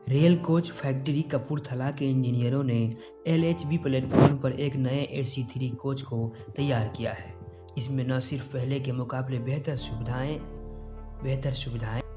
Rail coach factory Kapurthala के इंजीनियरों ने एलएचबी प्लेटफॉर्म पर एक नए AC3 कोच को तैयार किया है। इसमें न सिर्फ पहले के मुकाबले बेहतर सुविधाएं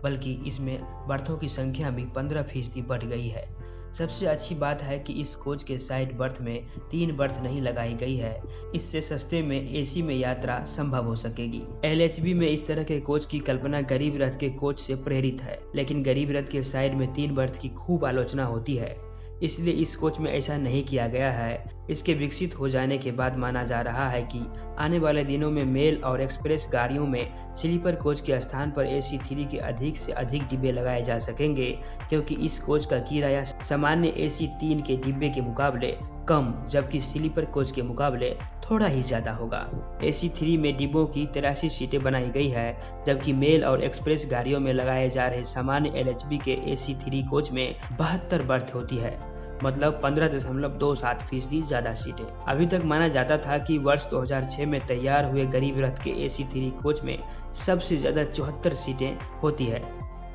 बल्कि इसमें बर्थों की संख्या भी 15% बढ़ गई है। सबसे अच्छी बात है कि इस कोच के साइड बर्थ में 3 बर्थ नहीं लगाई गई है। इससे सस्ते में एसी में यात्रा संभव हो सकेगी। एलएचबी में इस तरह के कोच की कल्पना गरीब रथ के कोच से प्रेरित है, लेकिन गरीब रथ के साइड में 3 बर्थ की खूब आलोचना होती है, इसलिए इस कोच में ऐसा नहीं किया गया है। इसके विकसित हो जाने के बाद माना जा रहा है कि आने वाले दिनों में मेल और एक्सप्रेस गाड़ियों में स्लीपर कोच के स्थान पर AC3 के अधिक से अधिक डिब्बे लगाए जा सकेंगे, क्योंकि इस कोच का किराया सामान्य AC3 के डिब्बे के मुकाबले कम, जबकि स्लीपर कोच के मुकाबले थोड़ा ही ज्यादा होगा। AC3 में डिब्बों की 83 सीटें बनाई गई है, जबकि मेल और एक्सप्रेस गाड़ियों में लगाए जा रहे सामान्य LHB के AC3 कोच में 72 बर्थ होती है, मतलब 15.27% ज्यादा सीटें। अभी तक माना जाता था कि वर्ष 2006 में तैयार हुए गरीब रथ के AC3 कोच में सबसे ज्यादा 74 सीटें होती है,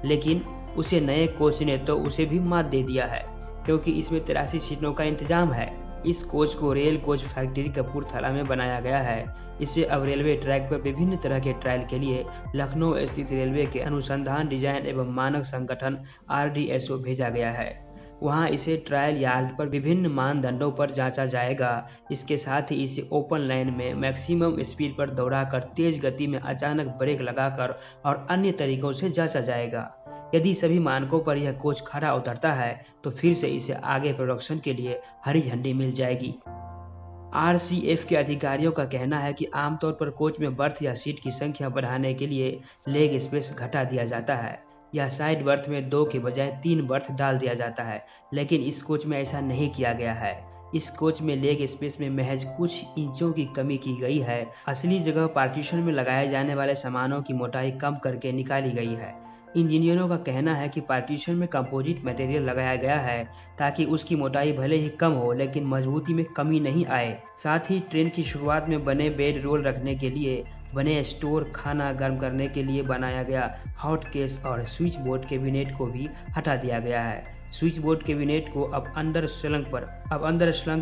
लेकिन उसे नए कोच ने तो उसे भी मात दे दिया है, क्योंकि इसमें 83 सीटों का इंतजाम है। इस कोच को रेल कोच फैक्ट्री कपूरथला में बनाया गया है। इसे अब रेलवे ट्रैक पर विभिन्न तरह के ट्रायल के लिए लखनऊ स्थित रेलवे के अनुसंधान डिजाइन एवं मानक संगठन RDSO भेजा गया है। वहां इसे ट्रायल यार्ड पर विभिन्न मानदंडों पर जांचा जाएगा। इसके साथ ही इसे ओपन लाइन में मैक्सिमम स्पीड पर दौड़ाकर तेज गति में अचानक ब्रेक लगाकर और अन्य तरीकों से जांचा जाएगा। यदि सभी मानकों पर यह कोच खरा उतरता है तो फिर से इसे आगे प्रोडक्शन के लिए हरी झंडी मिल जाएगी। RCF के अधिकारियों का कहना है कि आमतौर पर कोच में बर्थ या सीट की संख्या बढ़ाने के लिए लेग स्पेस घटा दिया जाता है या साइड बर्थ में 2 के बजाय 3 बर्थ डाल दिया जाता है, लेकिन इस कोच में ऐसा नहीं किया गया है। इस कोच में लेग स्पेस में महज कुछ इंचों की कमी की गई है। असली जगह पार्टीशन में लगाए जाने वाले सामानों की मोटाई कम करके निकाली गई है। इंजीनियरों का कहना है कि पार्टीशन में कंपोजिट मटेरियल लगाया गया है ताकि उसकी मोटाई भले ही कम हो, लेकिन मजबूती में कमी नहीं आए। साथ ही ट्रेन की शुरुआत में बने बेड रोल रखने के लिए बने स्टोर, खाना गर्म करने के लिए बनाया गया हॉट केस और स्विच बोर्ड कैबिनेट को भी हटा दिया गया है। स्विच बोर्ड कैबिनेट को अब अंदर स्लंग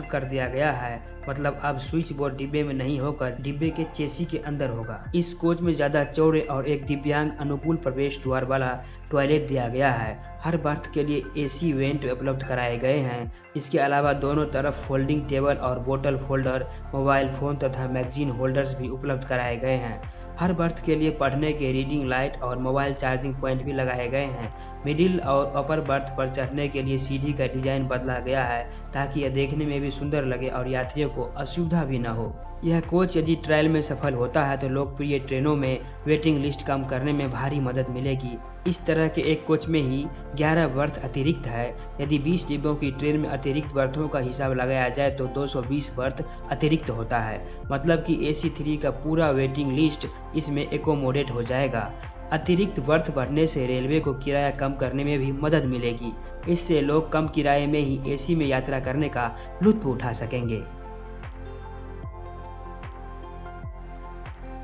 कर दिया गया है, मतलब अब स्विच बोर्ड डिब्बे में नहीं होकर डिब्बे के चेसी के अंदर होगा। इस कोच में ज्यादा चौड़े और एक दिव्यांग अनुकूल प्रवेश द्वार वाला टॉयलेट दिया गया है। हर बर्थ के लिए AC वेंट उपलब्ध कराए गए हैं। इसके अलावा दोनों तरफ फोल्डिंग टेबल और बोतल होल्डर, मोबाइल फोन तथा मैगजीन होल्डर्स भी उपलब्ध कराए गए हैं। हर बर्थ के लिए पढ़ने के रीडिंग लाइट और मोबाइल चार्जिंग पॉइंट भी लगाए गए हैं। मिडिल और अपर बर्थ पर चढ़ने के लिए सीढ़ी का डिजाइन बदला गया है ताकि यह देखने में भी सुंदर लगे और यात्रियों को असुविधा भी न हो। यह कोच यदि ट्रायल में सफल होता है तो लोकप्रिय ट्रेनों में वेटिंग लिस्ट कम करने में भारी मदद मिलेगी। इस तरह के एक कोच में ही 11 बर्थ अतिरिक्त है। यदि 20 डिब्बों की ट्रेन में अतिरिक्त बर्थों का हिसाब लगाया जाए तो 220 बर्थ अतिरिक्त होता है, मतलब कि AC3 का पूरा वेटिंग लिस्ट इसमें एकोमोडेट हो जाएगा। अतिरिक्त बर्थ बढ़ने से रेलवे को किराया कम करने में भी मदद मिलेगी। इससे लोग कम किराए में ही AC में यात्रा करने का लुत्फ उठा सकेंगे।